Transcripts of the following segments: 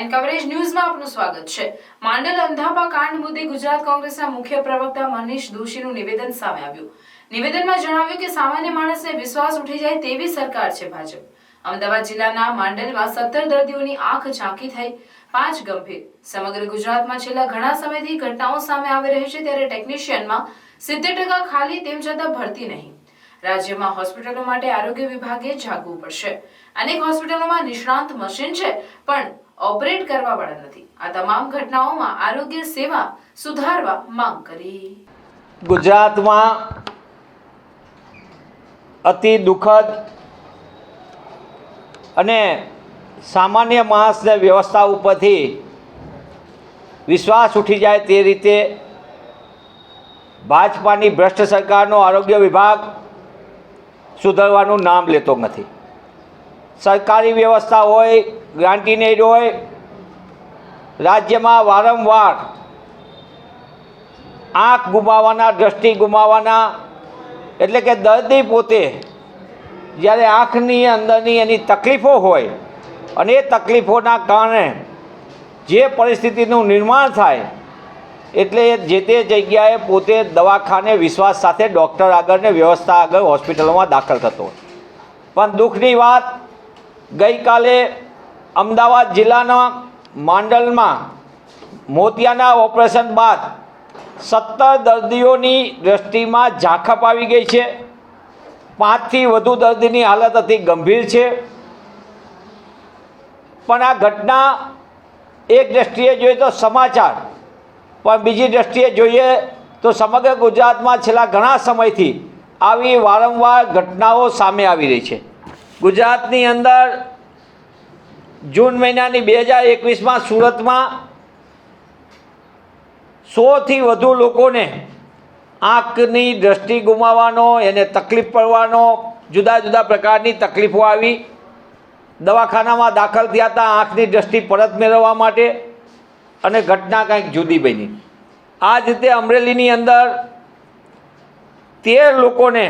And coverage ન્યૂઝમાં આપનું સ્વાગત છે। માંડલ અંધાપા કાંડ મુદ્દે ગુજરાત કોંગ્રેસના મુખ્ય પ્રવક્તા મનીષ દોશીનું નિવેદન સામે આવ્યું। નિવેદનમાં જણાવ્યું કે સામાન્ય માણસને વિશ્વાસ ઉઠી જાય તેવી સરકાર છે ભાજપ। અમદાવાદ જિલ્લાના માંડલમાં 17 દર્દીઓની આંખ ઝાંકી થઈ, 5 ગંભીર। સમગ્ર ગુજરાતમાં છેલ્લા ઘણા સમયથી ઘટનાઓ સામે આવી રહી છે, ત્યારે ટેકનિશિયનમાં 70% ખાલી, તેમ છતાં ભરતી નહીં। રાજ્યમાં હોસ્પિટલો માટે આરોગ્ય વિભાગે જાગવું પડશે। અનેક હોસ્પિટલોમાં નિષ્ણાંત મશીન છે, પણ ઓપરેટ કરવા વાળા નથી। આ તમામ ઘટનાઓમાં આરોગ્ય સેવા સુધારવા માંગ કરી। ગુજરાતમાં અતિ દુઃખદ અને સામાન્ય માણસને વ્યવસ્થા ઉપરથી વિશ્વાસ ઉઠી જાય તે રીતે ભાજપાની ભ્રષ્ટ સરકારનો આરોગ્ય વિભાગ સુધારવાનું નામ લેતો નથી। સરકારી વ્યવસ્થા હોય, ગ્રાન્ટીન એડ હોય, રાજ્યમાં વારંવાર આંખ ગુમાવવાના, દ્રષ્ટિ ગુમાવવાના, એટલે કે દર્દી પોતે જ્યારે આંખની અંદરની એની તકલીફો હોય અને એ તકલીફોના કારણે જે પરિસ્થિતિનું નિર્માણ થાય, એટલે જે તે જગ્યાએ પોતે દવાખાને વિશ્વાસ સાથે ડૉક્ટર આગળ ને વ્યવસ્થા આગળ હોસ્પિટલોમાં દાખલ થતો હોય। પણ દુઃખની વાત, ગઈકાલે અમદાવાદ જિલ્લાના માંડલમાં મોતિયાના ઓપરેશન બાદ 17 દર્દીઓની દૃષ્ટિમાં ઝાંખપ આવી ગઈ છે। 5થી વધુ દર્દીની હાલત અતિ ગંભીર છે। પણ આ ઘટના એક દૃષ્ટિએ જોઈએ તો સમાચાર, પણ બીજી દૃષ્ટિએ જોઈએ તો સમગ્ર ગુજરાતમાં છેલ્લા ઘણા સમયથી આવી વારંવાર ઘટનાઓ સામે આવી રહી છે। ગુજરાતની અંદર જૂન મહિનાની 2021માં સુરતમાં 100થી વધુ લોકોને આંખની દૃષ્ટિ ગુમાવવાનો, એને તકલીફ પડવાનો, જુદા જુદા પ્રકારની તકલીફો આવી, દવાખાનામાં દાખલ થયા હતા આંખની દૃષ્ટિ પરત મેળવવા માટે, અને ઘટના કંઈક જુદી બની। આ જ રીતે અમરેલીની અંદર 13 લોકોને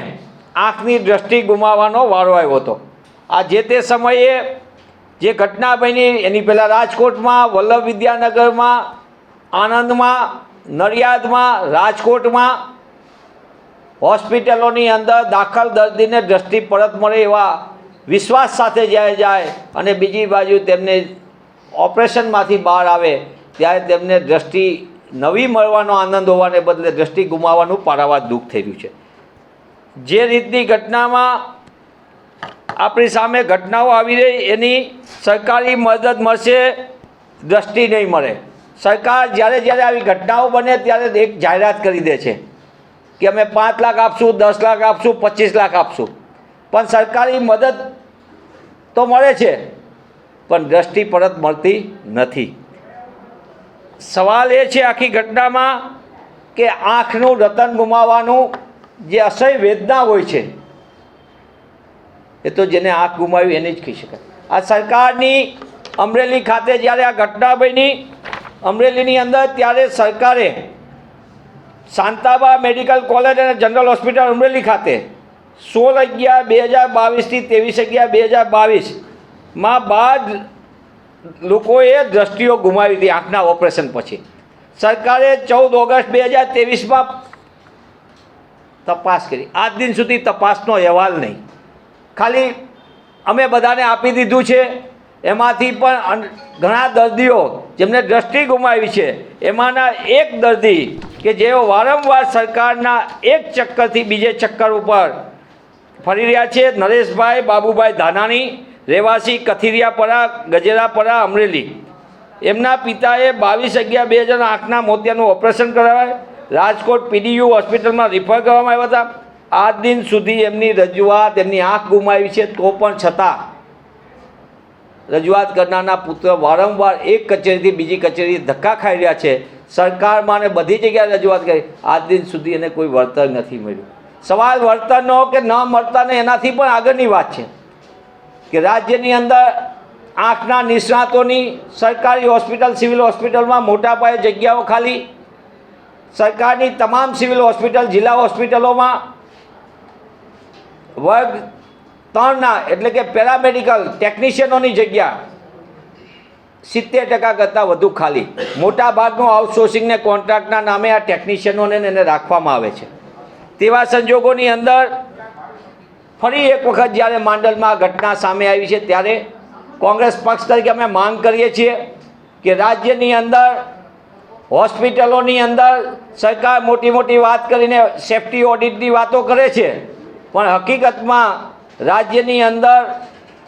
આંખની દૃષ્ટિ ગુમાવવાનો વારો આવ્યો હતો। આ જે તે સમયે જે ઘટના બની, એની પહેલાં રાજકોટમાં, વલ્લભ વિદ્યાનગરમાં, આણંદમાં, નડિયાદમાં, રાજકોટમાં હોસ્પિટલોની અંદર દાખલ દર્દીને દૃષ્ટિ પરત મળે એવા વિશ્વાસ સાથે જ્યારે જાય અને બીજી બાજુ તેમને ઓપરેશનમાંથી બહાર આવે ત્યારે તેમને દૃષ્ટિ નવી મળવાનો આનંદ હોવાને બદલે દૃષ્ટિ ગુમાવવાનું પારાવાર દુઃખ થઈ રહ્યું છે। જે રીતની ઘટનામાં આપણી સામે ઘટનાઓ આવી રહી, એની સરકારી મદદ મળશે, દૃષ્ટિ નહીં મળે। સરકાર જ્યારે જ્યારે આવી ઘટનાઓ બને ત્યારે એક જાહેરાત કરી દે છે કે અમે 5 લાખ આપશું, 10 લાખ આપશું, 25 લાખ આપશું, પણ સરકારી મદદ તો મળે છે પણ દૃષ્ટિ પરત મળતી નથી। સવાલ એ છે આખી ઘટનામાં કે આંખનું રતન ગુમાવવાનું જે અસહ્ય વેદના હોય છે, એ તો જેને આંખ ગુમાવી એને જ કહી શકાય। આ સરકારની અમરેલી ખાતે જ્યારે આ ઘટના બની અમરેલીની અંદર, ત્યારે સરકારે શાંતાબા મેડિકલ કોલેજ અને જનરલ હોસ્પિટલ અમરેલી ખાતે 16/11/2022થી 23/11/2022માં 12 લોકોએ દ્રષ્ટિઓ ગુમાવી હતી આંખના ઓપરેશન પછી। સરકારે 14 ઓગસ્ટ 2023માં તપાસ કરી, આજ દિન સુધી તપાસનો અહેવાલ નહીં, ખાલી અમે બધાને આપી દીધું છે। એમાંથી પણ ઘણા દર્દીઓ જેમને દ્રષ્ટિ ગુમાવી છે, એમાંના એક દર્દી કે જેઓ વારંવાર સરકારના એક ચક્કરથી બીજે ચક્કર ઉપર ફરી રહ્યા છે, નરેશભાઈ બાબુભાઈ ધાનાણી, રહેવાસી કથિરિયાપરા, ગજેરાપરા, અમરેલી। એમના પિતાએ 22/11/2000 આંખના મોતિયાનું ઓપરેશન કરાવાય, રાજકોટ PDU હોસ્પિટલમાં રિફર કરવામાં આવ્યા હતા। આજ દિન સુધી એમની રજૂઆત, એમની આંખ ગુમાવી છે, તો પણ છતાં રજૂઆત કરનારના પુત્ર વારંવાર એક કચેરીથી બીજી કચેરી ધક્કા ખાઈ રહ્યા છે। સરકારમાં ને બધી જગ્યાએ રજૂઆત કરી, આજ દિન સુધી એને કોઈ વળતર નથી મળ્યું। સવાલ વળતરનો કે ન મળતાને એનાથી પણ આગળની વાત છે કે રાજ્યની અંદર આંખના નિષ્ણાતોની સરકારી હોસ્પિટલ, સિવિલ હોસ્પિટલમાં મોટા પાયે જગ્યાઓ ખાલી। સરકારની તમામ સિવિલ હોસ્પિટલ, જિલ્લા હોસ્પિટલોમાં વર્ગ 3ના એટલે કે પેરામેડિકલ ટેકનિશિયનોની જગ્યા 70% કરતાં વધુ ખાલી. મોટા ભાગનું આઉટસોર્સિંગને કોન્ટ્રાક્ટના નામે આ ટેકનિશિયનોને એને રાખવામાં આવે છે. તેવા સંજોગોની અંદર ફરી એક વખત જ્યારે માંડલમાં આ ઘટના સામે આવી છે ત્યારે કોંગ્રેસ પક્ષ તરીકે અમે માંગ કરીએ છીએ કે રાજ્યની અંદર હોસ્પિટલોની અંદર સરકાર મોટી મોટી વાત કરીને સેફ્ટી ઓડિટની વાતો કરે છે, પણ હકીકતમાં રાજ્યની અંદર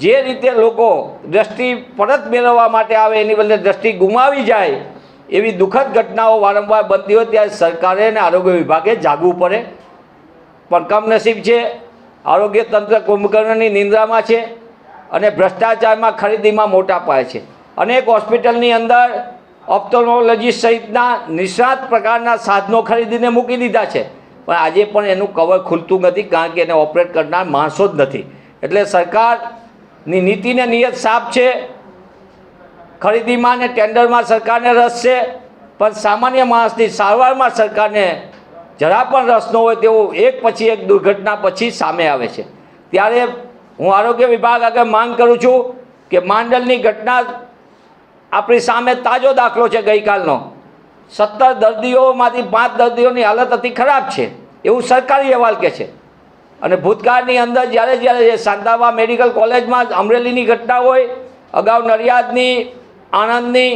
જે રીતે લોકો દ્રષ્ટિ પરત મેળવવા માટે આવે એની બદલે દ્રષ્ટિ ગુમાવી જાય એવી દુઃખદ ઘટનાઓ વારંવાર બનતી હોય ત્યારે સરકારે અને આરોગ્ય વિભાગે જાગવું પડે. પણ કમનસીબ છે, આરોગ્ય તંત્ર કુંભકર્ણની નિંદ્રામાં છે અને ભ્રષ્ટાચારમાં ખરીદીમાં મોટા પાયે છે. અનેક હોસ્પિટલની અંદર ઓપ્થોલ્મોલોજીસ્ટ સહિતના નિષ્ણાત પ્રકારના સાધનો ખરીદીને મૂકી દીધા છે, પણ આજે પણ એનું કવર ખુલતું નથી કારણ કે એને ઓપરેટ કરનાર માણસો જ નથી. એટલે સરકારની નીતિને નિયત સાફ છે. ખરીદીમાં અને ટેન્ડરમાં સરકારને રસ છે, પણ સામાન્ય માણસની સારવારમાં સરકારને જરા પણ રસ ન હોય તેવું એક પછી એક દુર્ઘટના પછી સામે આવે છે. ત્યારે હું આરોગ્ય વિભાગ આગળ માંગ કરું છું કે માંડલની ઘટના આપણી સામે તાજો દાખલો છે ગઈકાલનો. 17 દર્દીઓમાંથી 5 દર્દીઓની હાલત અતિ ખરાબ છે એવું સરકારી અહેવાલ કહે છે. અને ભૂતકાળની અંદર જ્યારે સાંતાવા મેડિકલ કોલેજમાં અમરેલીની ઘટના હોય, અગાઉ નડિયાદની, આણંદની,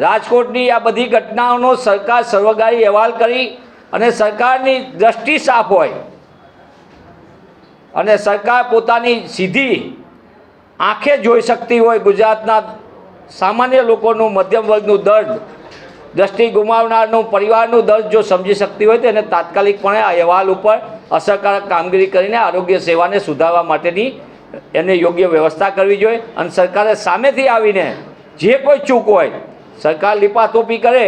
રાજકોટની આ બધી ઘટનાઓનો સરકાર સર્વગાહી અહેવાલ કરી અને સરકારની દ્રષ્ટિ સાફ હોય અને સરકાર પોતાની સીધી આંખે જોઈ શકતી હોય ગુજરાતના સામાન્ય લોકોનું, મધ્યમ વર્ગનું દર્દ, દ્રષ્ટિ ગુમાવનારનું પરિવારનું દર્દ જો સમજી શકતી હોય તો એને તાત્કાલિકપણે આ અહેવાલ ઉપર અસરકારક કામગીરી કરીને આરોગ્ય સેવાને સુધારવા માટેની એને યોગ્ય વ્યવસ્થા કરવી જોઈએ. અને સરકારે સામેથી આવીને જે કોઈ ચૂક હોય, સરકાર લીપાથોપી કરે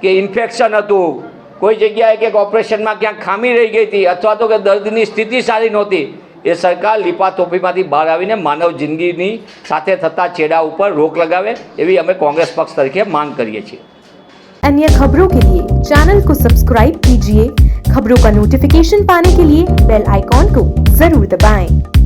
કે ઇન્ફેક્શન હતું, કોઈ જગ્યાએ કે ઓપરેશનમાં ક્યાંક ખામી રહી ગઈ હતી અથવા તો કે દર્દની સ્થિતિ સારી નહોતી, એ સરકાર લીપાથોપીમાંથી બહાર આવીને માનવ જિંદગીની સાથે થતા છેડા ઉપર રોક લગાવે એવી અમે કોંગ્રેસ પક્ષ તરીકે માંગ કરીએ છીએ. अन्य खबरों के लिए चैनल को सब्सक्राइब कीजिए. खबरों का नोटिफिकेशन पाने के लिए बेल आइकॉन को जरूर दबाएं.